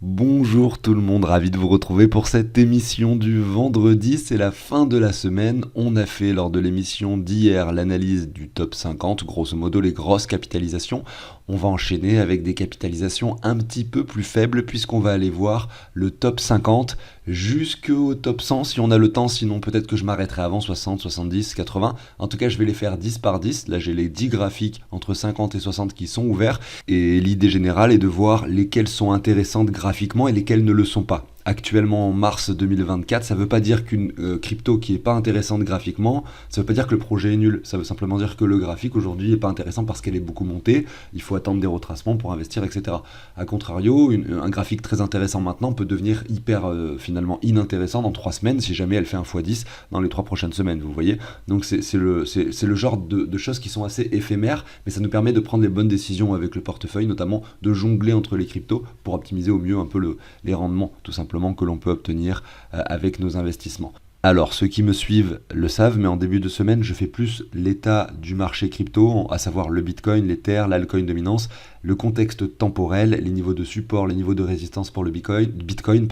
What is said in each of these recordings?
Bonjour tout le monde, ravi de vous retrouver pour cette émission du vendredi, c'est la fin de la semaine. On a fait lors de l'émission d'hier l'analyse du top 50, grosso modo les grosses capitalisations. On va enchaîner avec des capitalisations un petit peu plus faibles puisqu'on va aller voir le top 50 jusqu'au top 100 si on a le temps, sinon peut-être que je m'arrêterai avant 60, 70, 80. En tout cas je vais les faire 10 par 10, là j'ai les 10 graphiques entre 50 et 60 qui sont ouverts et l'idée générale est de voir lesquelles sont intéressantes graphiquement et lesquelles ne le sont pas. Actuellement en mars 2024, ça ne veut pas dire qu'une crypto qui n'est pas intéressante graphiquement, ça ne veut pas dire que le projet est nul, ça veut simplement dire que le graphique aujourd'hui n'est pas intéressant parce qu'elle est beaucoup montée, il faut attendre des retracements pour investir, etc. A contrario, un graphique très intéressant maintenant peut devenir hyper finalement inintéressant dans 3 semaines si jamais elle fait un x10 dans les 3 prochaines semaines, vous voyez. Donc c'est le genre de choses qui sont assez éphémères, mais ça nous permet de prendre les bonnes décisions avec le portefeuille, notamment de jongler entre les cryptos pour optimiser au mieux un peu les rendements, tout simplement, que l'on peut obtenir avec nos investissements. Alors, ceux qui me suivent le savent, mais en début de semaine, je fais plus l'état du marché crypto, à savoir le Bitcoin, l'Ether, l'altcoin dominance, le contexte temporel, les niveaux de support, les niveaux de résistance pour le Bitcoin.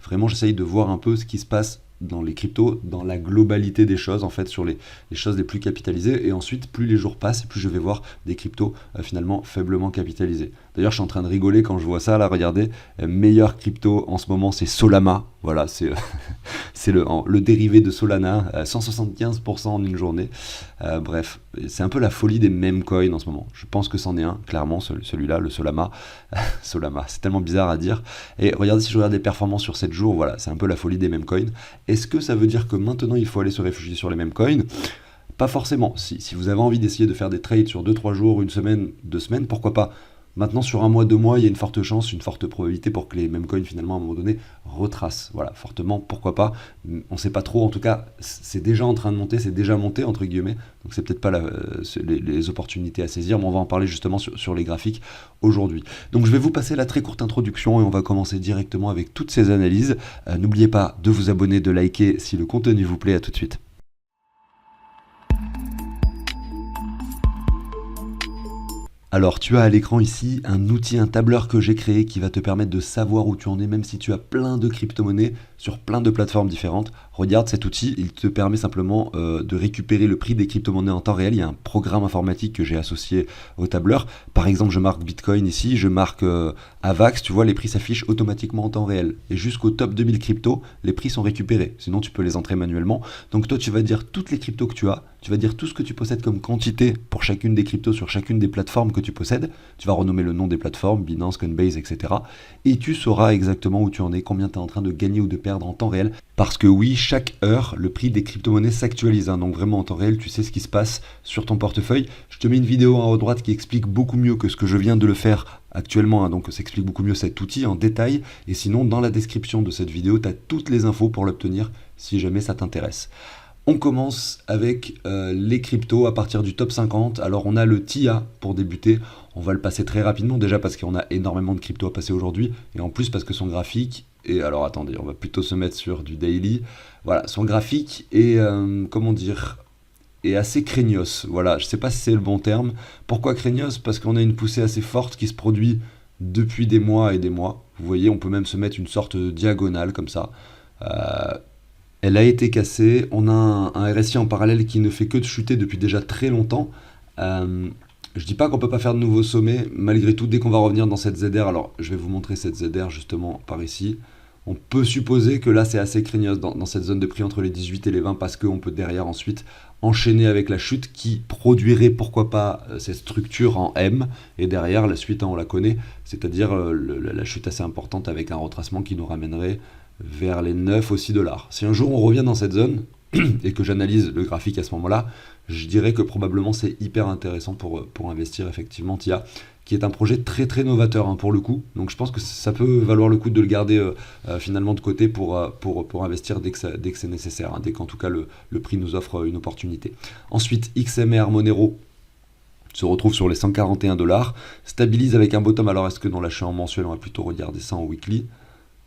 Vraiment, j'essaye de voir un peu ce qui se passe dans les cryptos, dans la globalité des choses, en fait, sur les choses les plus capitalisées. Et ensuite, plus les jours passent, plus je vais voir des cryptos finalement faiblement capitalisés. D'ailleurs, je suis en train de rigoler quand je vois ça, là, regardez, meilleur crypto en ce moment, c'est Solana. Voilà, c'est c'est le dérivé de Solana, 175% en une journée. Bref, c'est un peu la folie des meme coins en ce moment. Je pense que c'en est un, clairement, celui-là, le Solana. Solana, c'est tellement bizarre à dire. Et regardez, si je regarde les performances sur 7 jours, voilà, c'est un peu la folie des meme coins. Est-ce que ça veut dire que maintenant il faut aller se réfugier sur les meme coins ? Pas forcément. Si vous avez envie d'essayer de faire des trades sur 2-3 jours, une semaine, 2 semaines, pourquoi pas ? Maintenant, sur un mois, 2 mois, il y a une forte chance, une forte probabilité pour que les meme coins, finalement, à un moment donné, retracent. Voilà, fortement, pourquoi pas. On ne sait pas trop, en tout cas, c'est déjà en train de monter, c'est déjà monté, entre guillemets. Donc, c'est peut-être pas les opportunités à saisir, mais on va en parler justement sur les graphiques aujourd'hui. Donc, je vais vous passer la très courte introduction et on va commencer directement avec toutes ces analyses. N'oubliez pas de vous abonner, de liker si le contenu vous plaît. À tout de suite. Alors tu as à l'écran ici un outil, un tableur que j'ai créé qui va te permettre de savoir où tu en es même si tu as plein de crypto-monnaies sur plein de plateformes différentes. Regarde cet outil, il te permet simplement de récupérer le prix des crypto-monnaies en temps réel. Il y a un programme informatique que j'ai associé au tableur. Par exemple, je marque Bitcoin ici, je marque AVAX, tu vois, les prix s'affichent automatiquement en temps réel. Et jusqu'au top 2000 crypto, les prix sont récupérés. Sinon, tu peux les entrer manuellement. Donc toi, tu vas dire toutes les cryptos que tu as, tu vas dire tout ce que tu possèdes comme quantité pour chacune des cryptos sur chacune des plateformes que tu possèdes. Tu vas renommer le nom des plateformes, Binance, Coinbase, etc. Et tu sauras exactement où tu en es, combien tu es en train de gagner ou de perdre en temps réel. Parce que oui, chaque heure, le prix des crypto-monnaies s'actualise. Donc vraiment en temps réel, tu sais ce qui se passe sur ton portefeuille. Je te mets une vidéo en haut à droite qui explique beaucoup mieux que ce que je viens de le faire actuellement. Donc ça explique beaucoup mieux cet outil en détail. Et sinon, dans la description de cette vidéo, tu as toutes les infos pour l'obtenir si jamais ça t'intéresse. On commence avec les cryptos à partir du top 50. Alors on a le TIA pour débuter. On va le passer très rapidement déjà parce qu'on a énormément de cryptos à passer aujourd'hui. Et en plus parce que son graphique... Et alors attendez, on va plutôt se mettre sur du daily. Voilà, son graphique est, comment dire, est assez craignos. Voilà, je sais pas si c'est le bon terme. Pourquoi craignos ? Parce qu'on a une poussée assez forte qui se produit depuis des mois et des mois. Vous voyez, on peut même se mettre une sorte de diagonale comme ça. Elle a été cassée. On a un RSI en parallèle qui ne fait que de chuter depuis déjà très longtemps. Je dis pas qu'on peut pas faire de nouveaux sommets. Malgré tout, dès qu'on va revenir dans cette ZR, alors je vais vous montrer cette ZR justement par ici. On peut supposer que là c'est assez craignos dans cette zone de prix entre les 18 et les 20 parce qu'on peut derrière ensuite enchaîner avec la chute qui produirait pourquoi pas cette structure en M et derrière la suite on la connaît, c'est-à-dire la chute assez importante avec un retracement qui nous ramènerait vers les 9 aussi dollars. Si un jour on revient dans cette zone et que j'analyse le graphique à ce moment-là, je dirais que probablement c'est hyper intéressant pour investir effectivement TIA, qui est un projet très très novateur pour le coup. Donc je pense que ça peut valoir le coup de le garder finalement de côté pour investir dès que c'est nécessaire, dès qu'en tout cas le prix nous offre une opportunité. Ensuite, XMR Monero se retrouve sur les 141 $, stabilise avec un bottom. Alors est-ce que dans l'achat en mensuel, on va plutôt regarder ça en weekly ?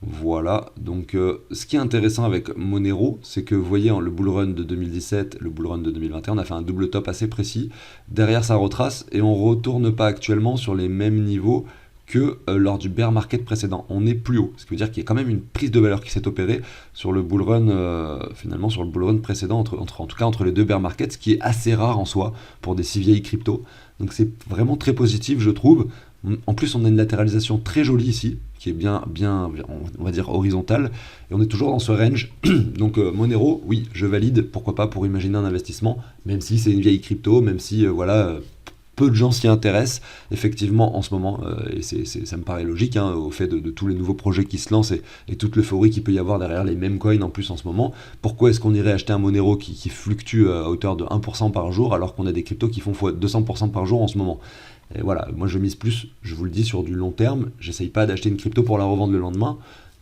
Voilà, donc ce qui est intéressant avec Monero, c'est que vous voyez le bull run de 2017, le bull run de 2021, on a fait un double top assez précis. Derrière ça retrace et on ne retourne pas actuellement sur les mêmes niveaux que lors du bear market précédent. On est plus haut, ce qui veut dire qu'il y a quand même une prise de valeur qui s'est opérée sur le bull run, finalement sur le bull run précédent, en tout cas entre les deux bear markets, ce qui est assez rare en soi pour des si vieilles cryptos. Donc c'est vraiment très positif, je trouve. En plus, on a une latéralisation très jolie ici, qui est bien, on va dire horizontale, et on est toujours dans ce range. Donc Monero, oui, je valide, pourquoi pas pour imaginer un investissement, même si c'est une vieille crypto, même si peu de gens s'y intéressent, effectivement, en ce moment, et ça me paraît logique, hein, au fait de tous les nouveaux projets qui se lancent et toute l'euphorie qu'il peut y avoir derrière les mêmes coins en plus en ce moment. Pourquoi est-ce qu'on irait acheter un Monero qui fluctue à hauteur de 1% par jour, alors qu'on a des cryptos qui font 200% par jour en ce moment? Et voilà, moi je mise plus, je vous le dis, sur du long terme. J'essaye pas d'acheter une crypto pour la revendre le lendemain.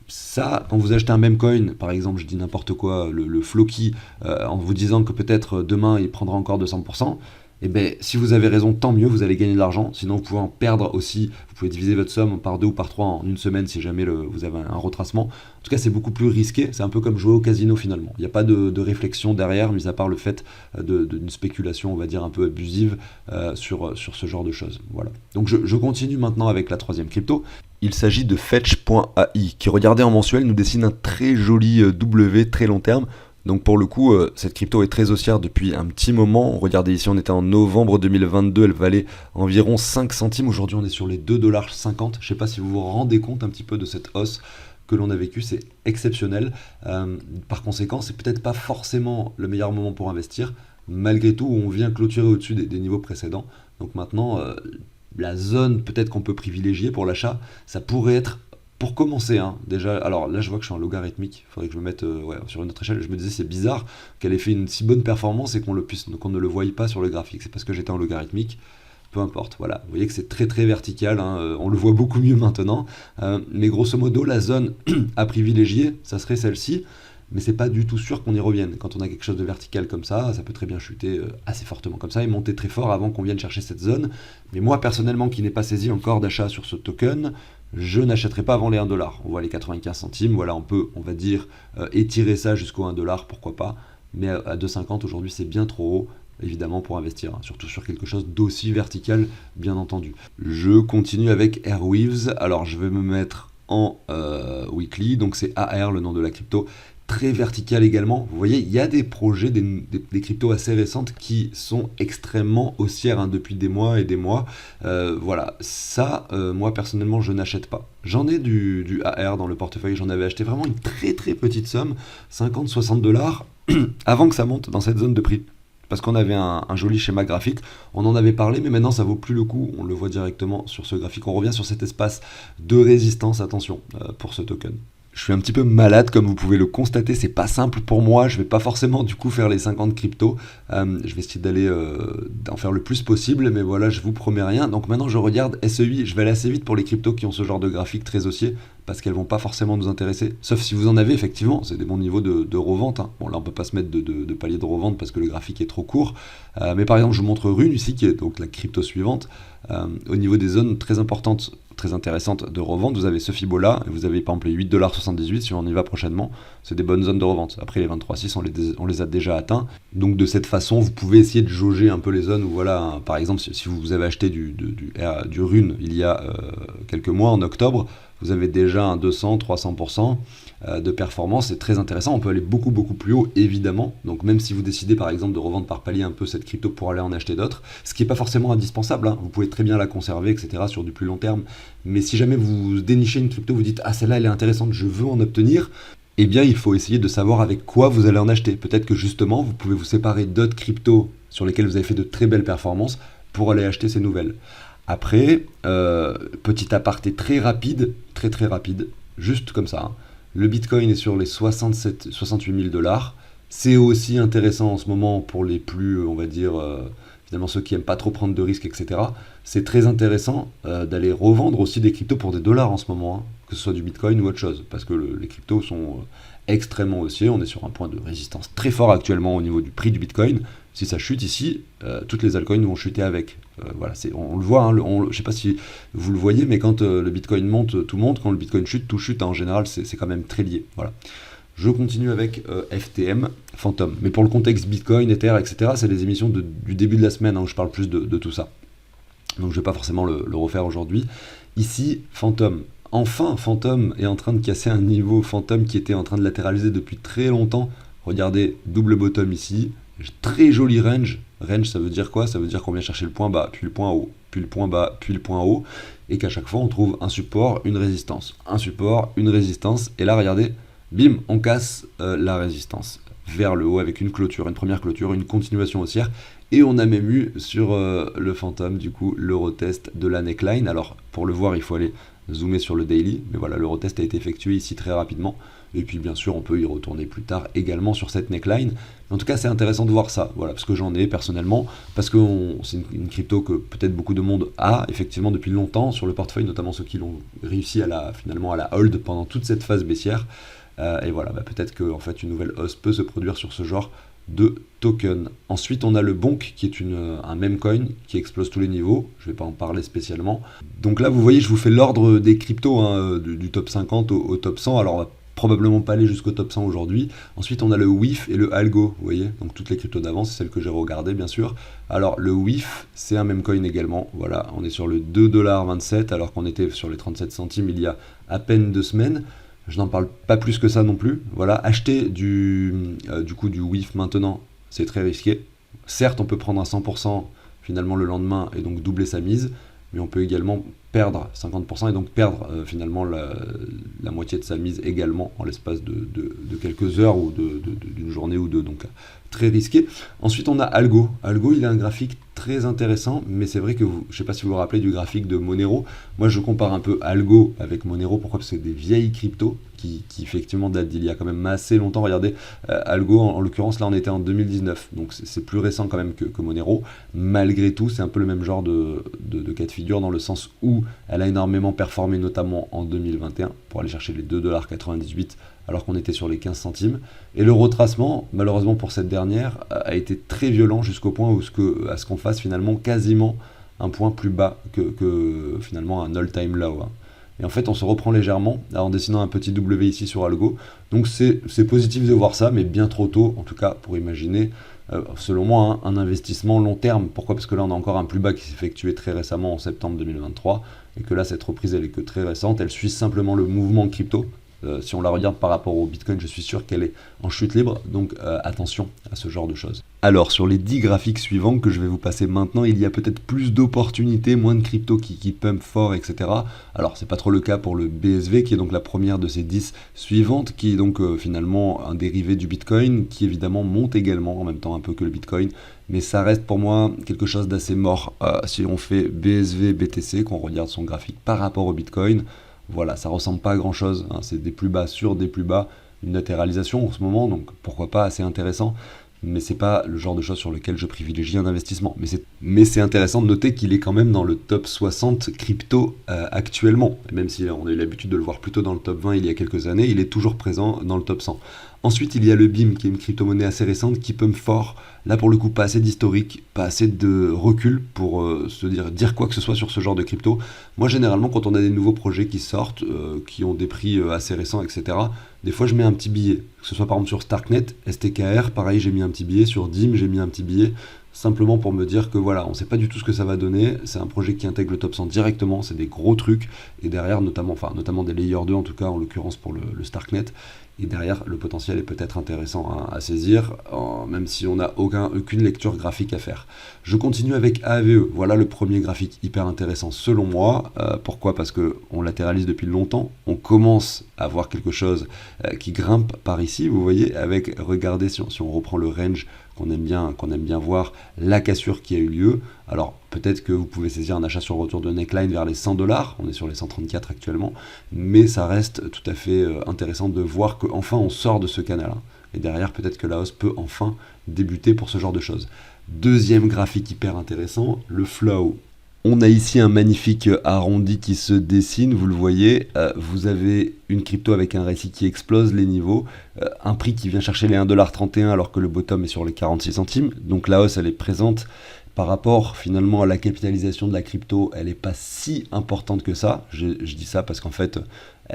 Ça, quand vous achetez un meme coin, par exemple, je dis n'importe quoi, le Floki, en vous disant que peut-être demain il prendra encore 200%, et bien si vous avez raison, tant mieux, vous allez gagner de l'argent. Sinon, vous pouvez en perdre aussi. Vous pouvez diviser votre somme par 2 ou par 3 en une semaine si jamais vous avez un retracement. En tout cas, c'est beaucoup plus risqué. C'est un peu comme jouer au casino finalement. Il n'y a pas de réflexion derrière, mis à part le fait d'une spéculation, on va dire, un peu abusive sur ce genre de choses. Voilà. Donc je continue maintenant avec la troisième crypto. Il s'agit de Fetch.ai qui, regardé en mensuel, nous dessine un très joli W très long terme. Donc pour le coup, cette crypto est très haussière depuis un petit moment. Regardez ici, on était en novembre 2022, elle valait environ 5 centimes. Aujourd'hui, on est sur les 2,50 $. Je ne sais pas si vous vous rendez compte un petit peu de cette hausse que l'on a vécue, c'est exceptionnel. Par conséquent, c'est peut-être pas forcément le meilleur moment pour investir. Malgré tout, on vient clôturer au-dessus des niveaux précédents. Donc maintenant, la zone peut-être qu'on peut privilégier pour l'achat, ça pourrait être... Pour commencer, hein, déjà, alors là je vois que je suis en logarithmique, il faudrait que je me mette sur une autre échelle. Je me disais c'est bizarre qu'elle ait fait une si bonne performance et qu'on ne le voie pas sur le graphique. C'est parce que j'étais en logarithmique, peu importe. Voilà, vous voyez que c'est très très vertical, hein, on le voit beaucoup mieux maintenant. Mais grosso modo, la zone à privilégier, ça serait celle-ci. Mais c'est pas du tout sûr qu'on y revienne. Quand on a quelque chose de vertical comme ça peut très bien chuter assez fortement comme ça et monter très fort avant qu'on vienne chercher cette zone. Mais moi personnellement qui n'ai pas saisi encore d'achat sur ce token, je n'achèterai pas avant les 1$. On voit les 95 centimes, voilà, on peut, on va dire, étirer ça jusqu'au 1$, pourquoi pas. Mais à 2,50 aujourd'hui c'est bien trop haut, évidemment, pour investir, hein, surtout sur quelque chose d'aussi vertical, bien entendu. Je continue avec Airwaves, alors je vais me mettre en weekly, donc c'est AR le nom de la crypto, très vertical également. Vous voyez, il y a des projets, des cryptos assez récentes qui sont extrêmement haussières hein, depuis des mois et des mois. Voilà, ça, moi personnellement, je n'achète pas. J'en ai du AR dans le portefeuille, j'en avais acheté vraiment une très très petite somme, 50-60$, avant que ça monte dans cette zone de prix. Parce qu'on avait un joli schéma graphique, on en avait parlé, mais maintenant ça vaut plus le coup, on le voit directement sur ce graphique. On revient sur cet espace de résistance, attention, pour ce token. Je suis un petit peu malade, comme vous pouvez le constater, c'est pas simple pour moi, je vais pas forcément du coup faire les 50 cryptos, je vais essayer d'en faire le plus possible, mais voilà, je vous promets rien. Donc maintenant je regarde SEI, je vais aller assez vite pour les cryptos qui ont ce genre de graphique très haussier, parce qu'elles vont pas forcément nous intéresser, sauf si vous en avez effectivement, c'est des bons niveaux de revente, hein. Bon là on peut pas se mettre de palier de revente parce que le graphique est trop court, mais par exemple je vous montre Rune ici, qui est donc la crypto suivante, au niveau des zones très importantes, très intéressante de revente, vous avez ce Fibo là, et vous avez par exemple les 8,78$ si on y va prochainement, c'est des bonnes zones de revente. Après les 23,6 on les a déjà atteints, donc de cette façon vous pouvez essayer de jauger un peu les zones où voilà, hein, par exemple si vous avez acheté du Rune il y a quelques mois en octobre, vous avez déjà un 200-300% de performance, c'est très intéressant, on peut aller beaucoup plus haut évidemment, donc même si vous décidez par exemple de revendre par palier un peu cette crypto pour aller en acheter d'autres, ce qui n'est pas forcément indispensable, hein, vous pouvez très bien la conserver etc. sur du plus long terme, mais si jamais vous dénichez une crypto, vous dites ah celle-là elle est intéressante, je veux en obtenir, eh bien il faut essayer de savoir avec quoi vous allez en acheter, peut-être que justement vous pouvez vous séparer d'autres cryptos sur lesquelles vous avez fait de très belles performances pour aller acheter ces nouvelles. Après, petit aparté très rapide, très rapide, juste comme ça, hein. Le Bitcoin est sur les 68 000$. C'est aussi intéressant en ce moment pour les plus, on va dire, finalement ceux qui n'aiment pas trop prendre de risques, etc. C'est très intéressant d'aller revendre aussi des cryptos pour des dollars en ce moment, hein, que ce soit du Bitcoin ou autre chose, parce que les cryptos sont extrêmement haussiers. On est sur un point de résistance très fort actuellement au niveau du prix du Bitcoin. Si ça chute ici, toutes les altcoins vont chuter avec. Voilà, on le voit, hein, je ne sais pas si vous le voyez, mais quand le Bitcoin monte, tout monte, quand le Bitcoin chute, tout chute, hein, en général, c'est quand même très lié. Voilà. Je continue avec FTM, Phantom. Mais pour le contexte Bitcoin, Ether, etc., c'est les émissions du début de la semaine, hein, où je parle plus de tout ça. Donc je ne vais pas forcément le refaire aujourd'hui. Ici, Phantom. Enfin, Phantom est en train de casser un niveau. Phantom qui était en train de latéraliser depuis très longtemps. Regardez, double bottom ici. Très joli range. Range, ça veut dire quoi? Ça veut dire qu'on vient chercher le point bas, puis le point haut, puis le point bas, puis le point haut. Et qu'à chaque fois, on trouve un support, une résistance. Un support, une résistance. Et là, regardez, bim, on casse la résistance vers le haut avec une clôture, une première clôture, une continuation haussière. Et on a même eu sur le Phantom, du coup, le retest de la neckline. Alors, pour le voir, il faut aller zoomer sur le daily. Mais voilà, le retest a été effectué ici très rapidement. Et puis, bien sûr, on peut y retourner plus tard également sur cette neckline. Mais en tout cas, c'est intéressant de voir ça. Voilà, parce que j'en ai personnellement. Parce que c'est une crypto que peut-être beaucoup de monde a, effectivement, depuis longtemps sur le portefeuille, notamment ceux qui l'ont réussi finalement à la hold pendant toute cette phase baissière. Et voilà, peut-être que en fait, une nouvelle hausse peut se produire sur ce genre de token. Ensuite, on a le Bonk qui est un meme coin qui explose tous les niveaux. Je ne vais pas en parler spécialement. Donc là, vous voyez, je vous fais l'ordre des cryptos hein, du top 50 au top 100. Alors, on va probablement pas aller jusqu'au top 100 aujourd'hui. Ensuite, on a le WIF et le Algo, vous voyez. Donc toutes les cryptos d'avance, c'est celles que j'ai regardées, bien sûr. Alors, le WIF, c'est un meme coin également. Voilà, on est sur le 2,27$ alors qu'on était sur les 37 centimes il y a à peine 2 semaines. Je n'en parle pas plus que ça non plus. Voilà, acheter du WIF maintenant, c'est très risqué. Certes, on peut prendre à 100% finalement le lendemain et donc doubler sa mise, mais on peut également perdre 50% et donc perdre finalement la moitié de sa mise également en l'espace de quelques heures ou d'une journée ou deux. Donc très risqué. Ensuite, on a Algo. Algo, il a un graphique très intéressant, mais c'est vrai que je ne sais pas si vous vous rappelez du graphique de Monero. Moi, je compare un peu Algo avec Monero. Pourquoi? Parce que c'est des vieilles cryptos qui effectivement datent d'il y a quand même assez longtemps. Regardez, Algo, en l'occurrence, là, on était en 2019. Donc, c'est plus récent quand même que Monero. Malgré tout, c'est un peu le même genre de cas de figure dans le sens où elle a énormément performé, notamment en 2021, pour aller chercher les 2,98$ alors qu'on était sur les 15 centimes. Et le retracement, malheureusement pour cette dernière, a été très violent jusqu'au point à ce qu'on fasse finalement quasiment un point plus bas que finalement un all-time low. Hein. Et en fait, on se reprend légèrement en dessinant un petit W ici sur Algo. Donc c'est positif de voir ça, mais bien trop tôt, en tout cas, pour imaginer, selon moi, un investissement long terme. Pourquoi? Parce que là, on a encore un plus bas qui s'est effectué très récemment en septembre 2023, et que là, cette reprise, elle est que très récente. Elle suit simplement le mouvement crypto. Si on la regarde par rapport au Bitcoin, je suis sûr qu'elle est en chute libre, donc attention à ce genre de choses. Alors, sur les 10 graphiques suivants que je vais vous passer maintenant, il y a peut-être plus d'opportunités, moins de cryptos qui pump fort, etc. Alors, c'est pas trop le cas pour le BSV, qui est donc la première de ces 10 suivantes, qui est donc finalement un dérivé du Bitcoin, qui évidemment monte également, en même temps un peu que le Bitcoin, mais ça reste pour moi quelque chose d'assez mort. Si on fait BSV, BTC, qu'on regarde son graphique par rapport au Bitcoin, voilà, ça ressemble pas à grand chose, hein. C'est des plus bas sur des plus bas, une latéralisation en ce moment, donc pourquoi pas, assez intéressant, mais c'est pas le genre de choses sur lequel je privilégie un investissement. Mais c'est intéressant de noter qu'il est quand même dans le top 60 crypto actuellement, et même si on a eu l'habitude de le voir plutôt dans le top 20 il y a quelques années, il est toujours présent dans le top 100. Ensuite, il y a le BIM, qui est une crypto-monnaie assez récente, qui pump fort. Là, pour le coup, pas assez d'historique, pas assez de recul pour se dire quoi que ce soit sur ce genre de crypto. Moi, généralement, quand on a des nouveaux projets qui sortent, qui ont des prix assez récents, etc., des fois, je mets un petit billet. Que ce soit par exemple sur Starknet, STKR, pareil, j'ai mis un petit billet. Sur DIM, j'ai mis un petit billet. Simplement pour me dire que voilà, on ne sait pas du tout ce que ça va donner. C'est un projet qui intègre le top 100 directement, c'est des gros trucs. Et derrière, notamment des Layer 2, en tout cas, en l'occurrence pour le Starknet. Et derrière, le potentiel est peut-être intéressant à saisir, même si on n'a aucune lecture graphique à faire. Je continue avec AAVE. Voilà le premier graphique hyper intéressant selon moi. Pourquoi? Parce qu'on latéralise depuis longtemps. On commence à voir quelque chose qui grimpe par ici, vous voyez, avec, regardez, si on reprend le range qu'on aime bien voir, la cassure qui a eu lieu. Alors peut-être que vous pouvez saisir un achat sur retour de neckline vers les 100$, on est sur les 134 actuellement, mais ça reste tout à fait intéressant de voir qu'enfin on sort de ce canal. Hein. Et derrière, peut-être que la hausse peut enfin débuter pour ce genre de choses. Deuxième graphique hyper intéressant, le flow. On a ici un magnifique arrondi qui se dessine, vous le voyez, vous avez une crypto avec un récit qui explose les niveaux, un prix qui vient chercher les 1,31$ alors que le bottom est sur les 46 centimes, donc la hausse elle est présente par rapport finalement à la capitalisation de la crypto, elle n'est pas si importante que ça, je dis ça parce qu'en fait,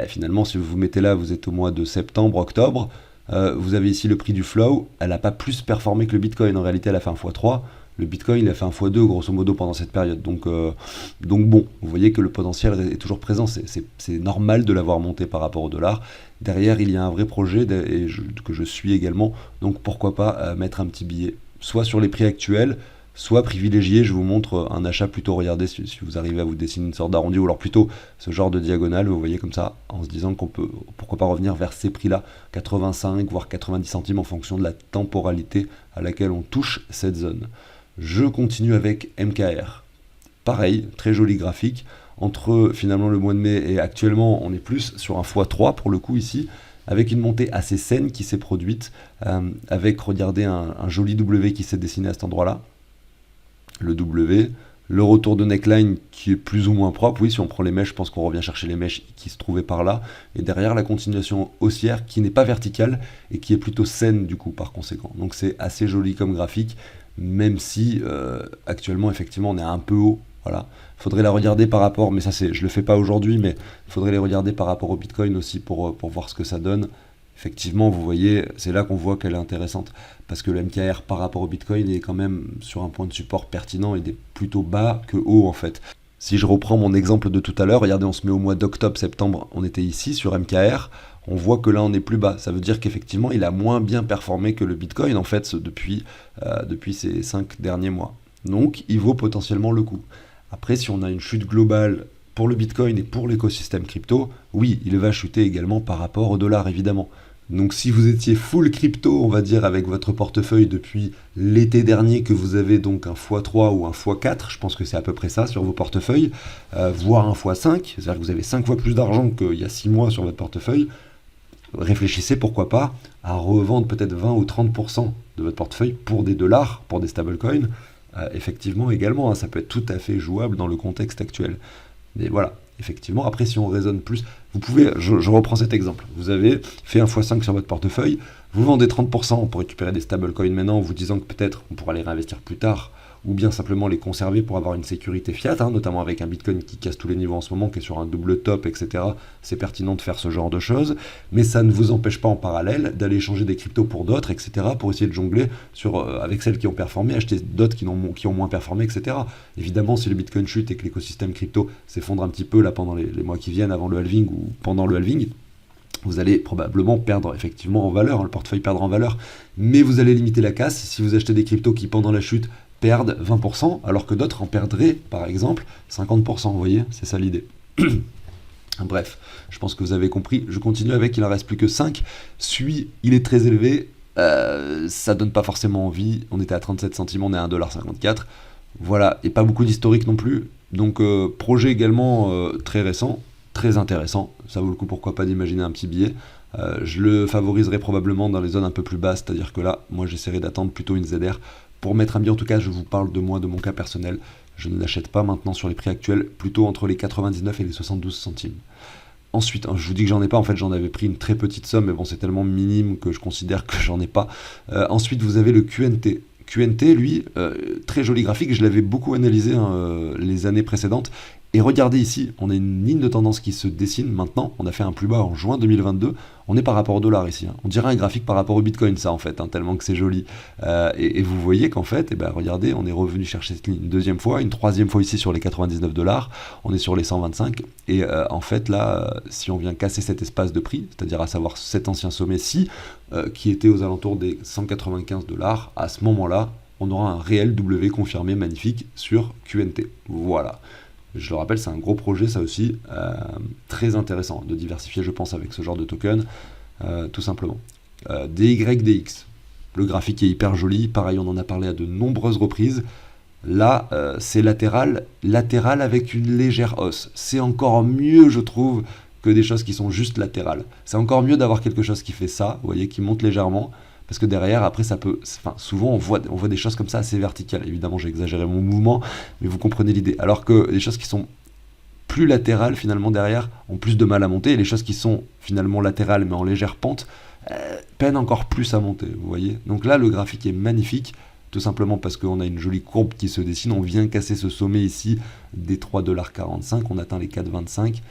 finalement si vous vous mettez là, vous êtes au mois de septembre, octobre, vous avez ici le prix du flow, elle n'a pas plus performé que le Bitcoin, en réalité elle a fait un x3, Le Bitcoin, il a fait un x2 grosso modo pendant cette période. Donc bon, vous voyez que le potentiel est toujours présent. C'est normal de l'avoir monté par rapport au dollar. Derrière, il y a un vrai projet que je suis également. Donc pourquoi pas mettre un petit billet, soit sur les prix actuels, soit privilégier, je vous montre un achat plutôt, regardez si vous arrivez à vous dessiner une sorte d'arrondi, ou alors plutôt ce genre de diagonale, vous voyez comme ça, en se disant qu'on peut, pourquoi pas revenir vers ces prix-là, 85 voire 90 centimes en fonction de la temporalité à laquelle on touche cette zone. Je continue avec MKR. Pareil, très joli graphique. Entre finalement le mois de mai et actuellement, on est plus sur un x3 pour le coup ici, avec une montée assez saine qui s'est produite, avec, regardez, un joli W qui s'est dessiné à cet endroit-là. Le W, le retour de neckline qui est plus ou moins propre. Oui, si on prend les mèches, je pense qu'on revient chercher les mèches qui se trouvaient par là. Et derrière, la continuation haussière qui n'est pas verticale et qui est plutôt saine du coup par conséquent. Donc c'est assez joli comme graphique, même si actuellement, effectivement, on est un peu haut. Voilà. Faudrait la regarder par rapport, mais ça je le fais pas aujourd'hui, mais il faudrait les regarder par rapport au Bitcoin aussi pour voir ce que ça donne. Effectivement, vous voyez, c'est là qu'on voit qu'elle est intéressante, parce que le MKR par rapport au Bitcoin est quand même sur un point de support pertinent, il est plutôt bas que haut en fait. Si je reprends mon exemple de tout à l'heure, regardez, on se met au mois d'octobre, septembre, on était ici sur MKR, on voit que là on est plus bas. Ça veut dire qu'effectivement il a moins bien performé que le Bitcoin en fait depuis ces 5 derniers mois. Donc il vaut potentiellement le coup. Après, si on a une chute globale pour le Bitcoin et pour l'écosystème crypto, oui, il va chuter également par rapport au dollar évidemment. Donc si vous étiez full crypto, on va dire, avec votre portefeuille depuis l'été dernier, que vous avez donc un x3 ou un x4, je pense que c'est à peu près ça sur vos portefeuilles, voire un x5, c'est-à-dire que vous avez 5 fois plus d'argent qu'il y a 6 mois sur votre portefeuille, réfléchissez pourquoi pas à revendre peut-être 20 ou 30% de votre portefeuille pour des dollars, pour des stablecoins. Effectivement également, hein, ça peut être tout à fait jouable dans le contexte actuel. Mais voilà, effectivement, après si on raisonne plus, vous pouvez, je reprends cet exemple, vous avez fait un x5 sur votre portefeuille, vous vendez 30% pour récupérer des stablecoins maintenant en vous disant que peut-être on pourra les réinvestir plus tard, ou bien simplement les conserver pour avoir une sécurité fiat, hein, notamment avec un Bitcoin qui casse tous les niveaux en ce moment, qui est sur un double top, etc. C'est pertinent de faire ce genre de choses, mais ça ne vous empêche pas en parallèle d'aller échanger des cryptos pour d'autres, etc., pour essayer de jongler avec celles qui ont performé, acheter d'autres qui ont moins performé, etc. Évidemment, si le Bitcoin chute et que l'écosystème crypto s'effondre un petit peu là pendant les mois qui viennent, avant le halving ou pendant le halving, vous allez probablement perdre effectivement en valeur, hein, le portefeuille perdra en valeur, mais vous allez limiter la casse si vous achetez des cryptos qui pendant la chute perdent 20%, alors que d'autres en perdraient, par exemple, 50%, vous voyez, c'est ça l'idée. Bref, je pense que vous avez compris, je continue avec, il en reste plus que 5, il est très élevé, ça donne pas forcément envie, on était à 37 centimes, on est à 1,54$, voilà, et pas beaucoup d'historique non plus, donc projet également très récent, très intéressant, ça vaut le coup pourquoi pas d'imaginer un petit billet. Je le favoriserai probablement dans les zones un peu plus basses, c'est-à-dire que là, moi j'essaierai d'attendre plutôt une ZR. Pour mettre un billet, en tout cas, je vous parle de moi, de mon cas personnel. Je ne l'achète pas maintenant sur les prix actuels, plutôt entre les 99 et les 72 centimes. Ensuite, je vous dis que j'en ai pas, en fait j'en avais pris une très petite somme, mais bon c'est tellement minime que je considère que j'en ai pas. Ensuite vous avez le QNT. QNT, lui, très joli graphique, je l'avais beaucoup analysé les années précédentes. Et regardez ici, on a une ligne de tendance qui se dessine maintenant, on a fait un plus bas en juin 2022, on est par rapport au dollar ici, hein. On dirait un graphique par rapport au Bitcoin ça en fait, hein, tellement que c'est joli. Et vous voyez qu'en fait, regardez, on est revenu chercher cette ligne une deuxième fois, une troisième fois ici sur les 99$, on est sur les 125, et en fait là, si on vient casser cet espace de prix, c'est-à-dire à savoir cet ancien sommet-ci, qui était aux alentours des 195$, à ce moment-là, on aura un réel W confirmé magnifique sur QNT. Voilà. Je le rappelle, c'est un gros projet, ça aussi, très intéressant de diversifier, je pense, avec ce genre de token, tout simplement. DYDX, le graphique est hyper joli, pareil, on en a parlé à de nombreuses reprises. Là, c'est latéral avec une légère hausse. C'est encore mieux, je trouve, que des choses qui sont juste latérales. C'est encore mieux d'avoir quelque chose qui fait ça, vous voyez, qui monte légèrement, parce que derrière, après, ça peut... Enfin, souvent, on voit des choses comme ça assez verticales. Évidemment, j'ai exagéré mon mouvement, mais vous comprenez l'idée. Alors que les choses qui sont plus latérales, finalement, derrière, ont plus de mal à monter. Et les choses qui sont, finalement, latérales, mais en légère pente, peinent encore plus à monter, vous voyez. Donc là, le graphique est magnifique, tout simplement parce qu'on a une jolie courbe qui se dessine. On vient casser ce sommet ici des 3,45$. On atteint les 4,25$.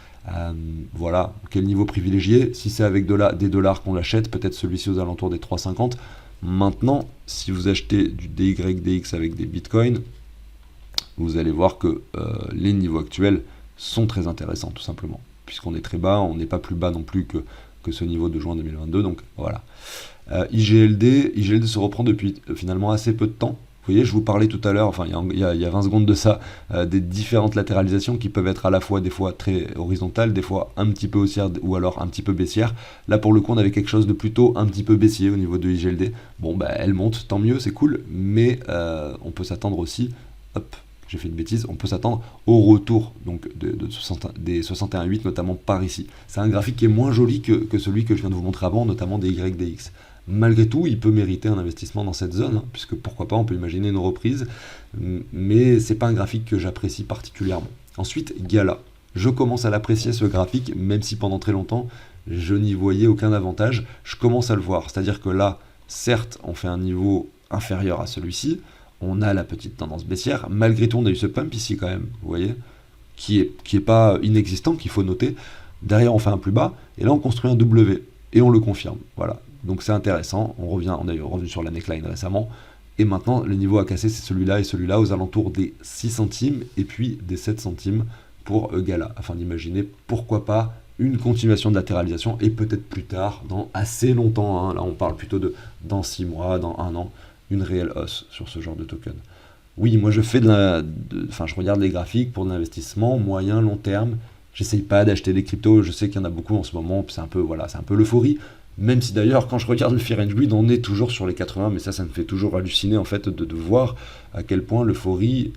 Voilà, quel niveau privilégié. Si c'est avec des dollars qu'on l'achète, peut-être celui-ci aux alentours des 3,50$. Maintenant, si vous achetez du DYDX avec des bitcoins, vous allez voir que les niveaux actuels sont très intéressants, tout simplement. Puisqu'on est très bas, on n'est pas plus bas non plus que ce niveau de juin 2022, donc voilà. IGLD se reprend depuis finalement assez peu de temps. Vous voyez, je vous parlais tout à l'heure, enfin il y a 20 secondes de ça, des différentes latéralisations qui peuvent être à la fois des fois très horizontales, des fois un petit peu haussières ou alors un petit peu baissières. Là pour le coup on avait quelque chose de plutôt un petit peu baissier au niveau de IGLD. Bon bah elle monte, tant mieux, c'est cool, mais on peut s'attendre aussi, hop, j'ai fait une bêtise, on peut s'attendre au retour donc des 61,8 notamment par ici. C'est un graphique qui est moins joli que celui que je viens de vous montrer avant, notamment des YDX. Malgré tout, il peut mériter un investissement dans cette zone, puisque pourquoi pas, on peut imaginer une reprise, mais c'est pas un graphique que j'apprécie particulièrement. Ensuite, Gala. Je commence à l'apprécier ce graphique, même si pendant très longtemps, je n'y voyais aucun avantage. Je commence à le voir, c'est-à-dire que là, certes, on fait un niveau inférieur à celui-ci, on a la petite tendance baissière, malgré tout, on a eu ce pump ici quand même, vous voyez, qui est pas inexistant, qu'il faut noter. Derrière, on fait un plus bas, et là, on construit un W, et on le confirme, voilà. Donc c'est intéressant, on est revenu sur la neckline récemment, et maintenant le niveau à casser c'est celui-là et celui-là aux alentours des 6 centimes et puis des 7 centimes pour Gala, afin d'imaginer pourquoi pas une continuation de latéralisation et peut-être plus tard, dans assez longtemps, là on parle plutôt de dans 6 mois, dans 1 an, une réelle hausse sur ce genre de token. Oui, moi je fais je regarde les graphiques pour de l'investissement moyen, long terme, j'essaye pas d'acheter des cryptos, je sais qu'il y en a beaucoup en ce moment, c'est un peu l'euphorie. Même si d'ailleurs, quand je regarde le Fear and Greed, on est toujours sur les 80, mais ça me fait toujours halluciner en fait de voir à quel point l'euphorie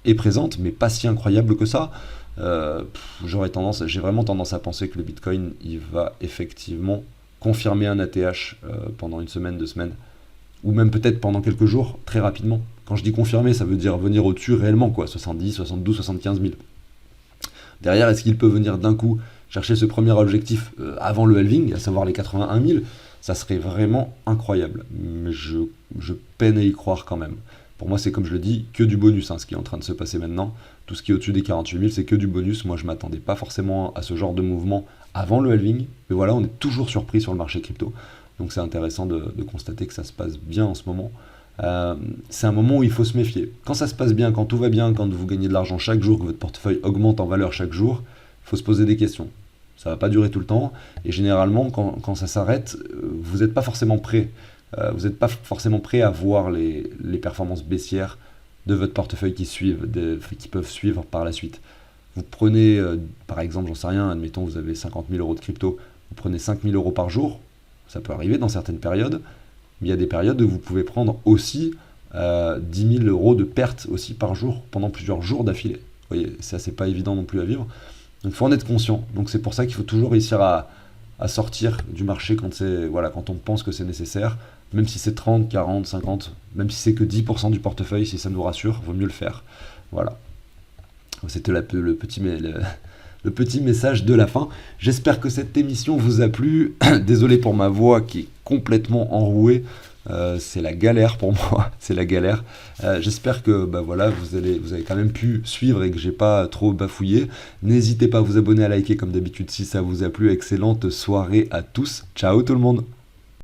est présente, mais pas si incroyable que ça. J'ai vraiment tendance à penser que le Bitcoin, il va effectivement confirmer un ATH pendant une semaine, 2 semaines, ou même peut-être pendant quelques jours, très rapidement. Quand je dis confirmer, ça veut dire venir au-dessus réellement, quoi, 70, 72, 75 000. Derrière, est-ce qu'il peut venir d'un coup chercher ce premier objectif avant le halving, à savoir les 81 000, ça serait vraiment incroyable. Mais je peine à y croire quand même. Pour moi, c'est comme je le dis, que du bonus, ce qui est en train de se passer maintenant. Tout ce qui est au-dessus des 48 000, c'est que du bonus. Moi, je ne m'attendais pas forcément à ce genre de mouvement avant le halving. Mais voilà, on est toujours surpris sur le marché crypto. Donc c'est intéressant de constater que ça se passe bien en ce moment. C'est un moment où il faut se méfier. Quand ça se passe bien, quand tout va bien, quand vous gagnez de l'argent chaque jour, que votre portefeuille augmente en valeur chaque jour, il faut se poser des questions. Ça ne va pas durer tout le temps, et généralement, quand ça s'arrête, vous n'êtes pas forcément prêt. Vous n'êtes pas forcément prêt à voir les performances baissières de votre portefeuille qui peuvent suivre par la suite. Vous prenez, par exemple, j'en sais rien, admettons vous avez 50 000 euros de crypto, vous prenez 5 000 euros par jour, ça peut arriver dans certaines périodes, mais il y a des périodes où vous pouvez prendre aussi 10 000 euros de pertes aussi par jour, pendant plusieurs jours d'affilée. Vous voyez, ça c'est pas évident non plus à vivre. Donc il faut en être conscient. Donc c'est pour ça qu'il faut toujours réussir à sortir du marché quand on pense que c'est nécessaire, même si c'est 30, 40, 50, même si c'est que 10% du portefeuille, si ça nous rassure, vaut mieux le faire. Voilà. C'était le petit message de la fin. J'espère que cette émission vous a plu. Désolé pour ma voix qui est complètement enrouée. C'est la galère pour moi, c'est la galère. J'espère que vous avez quand même pu suivre et que j'ai pas trop bafouillé. N'hésitez pas à vous abonner, à liker comme d'habitude si ça vous a plu. Excellente soirée à tous. Ciao tout le monde.